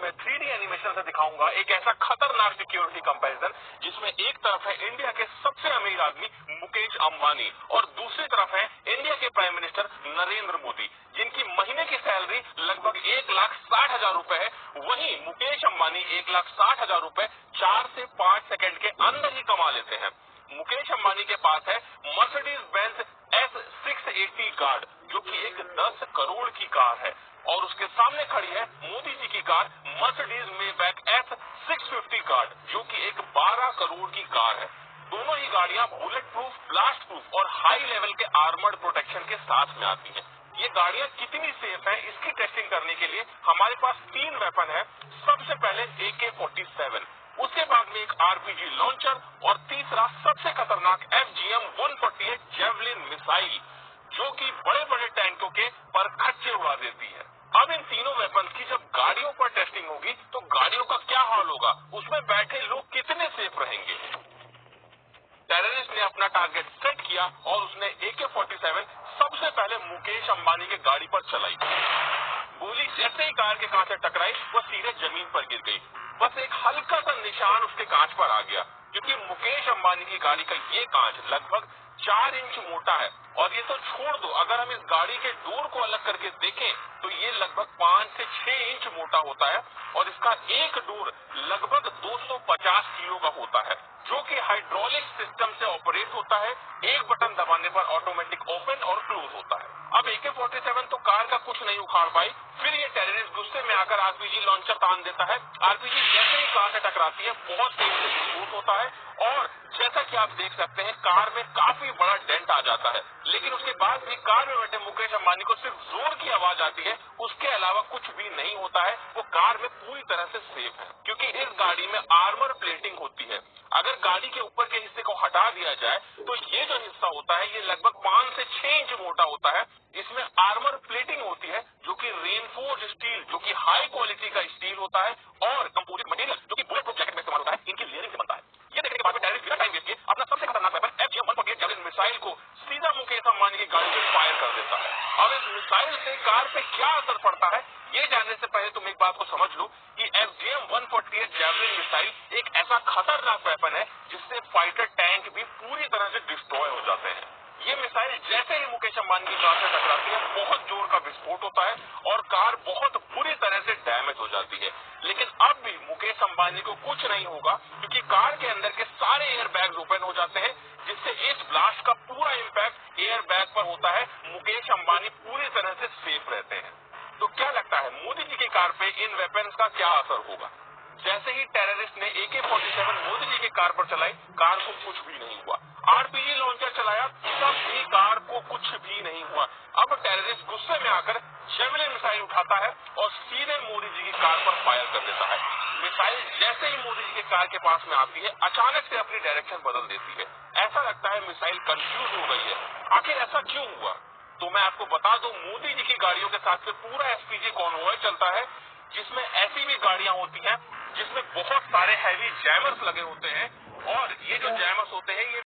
मैं 3D animation से दिखाऊंगा एक ऐसा खतरनाक सिक्योरिटी कंपैरिजन जिसमें एक तरफ है इंडिया के सबसे अमीर आदमी मुकेश अंबानी और दूसरी तरफ है इंडिया के प्राइम मिनिस्टर नरेंद्र मोदी, जिनकी महीने की सैलरी लगभग 1,60,000 रुपए है। वहीं मुकेश अंबानी 1,60,000 रुपए 4 से 5 सेकंड के अंदर ही कमा लेते हैं। मुकेश अंबानी के पास है मर्सिडीज बेंज S680 गार्ड, जो कि एक 10 करोड़ की कार है, और उसके सामने खड़ी है मोदी जी की car Mercedes Maybach S650 guard, जो कि एक 12 करोड़ की कार है। दोनों ही गाड़ियां बुलेट प्रूफ, ब्लास्ट प्रूफ और हाई लेवल के आर्मर्ड प्रोटेक्शन के साथ में आती हैं। ये गाड़ियां कितनी सेफ हैं, इसकी टेस्टिंग करने के लिए हमारे पास 3 वेपन है। सबसे पहले AK-47, उसके बाद में एक RPG लॉन्चर और तीसरा सबसे खतरनाक FGM-148 जेवलिन मिसाइल, जो कि बड़े बड़े टैंकों के पर खच्चे उड़ा देती है। अब इन तीनों वेपन की जब गाड़ियों पर टेस्टिंग होगी तो गाड़ियों का क्या हाल होगा, उसमें बैठे लोग कितने सेफ रहेंगे। टेररिस्ट ने अपना टारगेट सेट किया और उसने AK-47 सबसे पहले मुकेश अंबानी के गाड़ी पर चलाई। गोली जैसे ही कार के कांच से टकराई, वह सीधे जमीन पर गिर गई। बस एक हल्का सा निशान उसके कांच पर आ गया, क्योंकि मुकेश अंबानी की गाड़ी का ये कांच लगभग 4 इंच मोटा है। और ये तो छोड़ दो, अगर हम इस गाड़ी के डोर को अलग करके देखें तो ये लगभग 5 से 6 इंच मोटा होता है, और इसका एक डोर लगभग 250 किलो का होता है, जो कि हाइड्रोलिक सिस्टम से ऑपरेट होता है। एक बटन दबाने पर ऑटोमेटिक ओपन और क्लोज होता है। अब AK-47 तो कार का कुछ नहीं उखाड़ पाई, फिर ये टेररिस्ट गुस्से में आकर RPG लॉन्चर तान देता है। RPG जैसे ही कार से टकराती है, बहुत तेज से विस्फोट होता है, और जैसा कि आप देख सकते हैं कार में काफी बड़ा डेंट आ जाता है। लेकिन उसके बाद भी कार में बैठे मुकेश अंबानी को सिर्फ जोर की आवाज आती है, उसके अलावा कुछ भी नहीं होता है। वो कार में पूरी तरह से सेफ है, क्योंकि इस गाड़ी में आर्मर प्लेटिंग होती है। अगर गाड़ी के ऊपर के हिस्से को हटा दिया जाए तो ये जो हिस्सा होता है ये लगभग 5 से 6 इंच मोटा होता है। इसमें आर्मर प्लेटिंग होती है, जो कि रेनफोर्स्ड स्टील, जो कि हाई क्वालिटी का स्टील होता है, और कंपोजिट मटेरियल, जो कि बुलेट प्रूफ जैकेट में इस्तेमाल होता है, इनकी लेयरिंग से बनता है। ये देखने के बाद में टेररिस्ट बिना टाइम वेस्ट किए अपना सबसे खतरनाक वेपन FGM-148 जेवलिन मिसाइल को सीधा मुकेश अंबानी की गाड़ी पे फायर कर देता है। अब इस मिसाइल से कार पे क्या असर पड़ता है, ये जानने से पहले तुम एक बात को समझ लो कि FGM-148 जेवलिन मिसाइल एक ऐसा खतरनाक वेपन है जिससे फाइटर टैंक भी पूरी तरह से डिस्ट्रॉय हो जाते हैं। ये मिसाइल जैसे ही मुकेश अंबानी की कार से टकराती है, बहुत जोर का विस्फोट होता है और कार बहुत बुरी तरह से डैमेज हो जाती है। लेकिन अब भी मुकेश अंबानी को कुछ नहीं होगा, क्योंकि कार के अंदर के सारे एयर बैग्स ओपन हो जाते हैं, जिससे इस ब्लास्ट का पूरा इम्पैक्ट एयर बैग पर होता है। मुकेश अंबानी पूरी तरह से सेफ रहते हैं। तो क्या लगता है मोदी जी की कार पे इन वेपन्स का क्या असर होगा? जैसे ही टेररिस्ट ने AK-47 मोदी जी की कार पर चलाई, कार को कुछ भी नहीं हुआ। RPG लॉन्चर चलाया, तब भी कार को कुछ भी नहीं हुआ। अब टेररिस्ट गुस्से में आकर जेवलिन मिसाइल उठाता है और सीधे मोदी जी की कार पर फायर कर देता है। मिसाइल जैसे ही मोदी जी की कार के पास में आती है, अचानक से अपनी डायरेक्शन बदल देती है। ऐसा लगता है मिसाइल कंफ्यूज हो गई है। आखिर ऐसा क्यों हुआ? तो मैं आपको बता दूं, मोदी जी की गाड़ियों के साथ में पूरा SPG कॉन्वॉय चलता है, जिसमें ऐसी भी गाड़ियां होती हैं जिसमें बहुत सारे हैवी जैमर्स लगे होते हैं, और ये जो जैमर्स होते हैं ये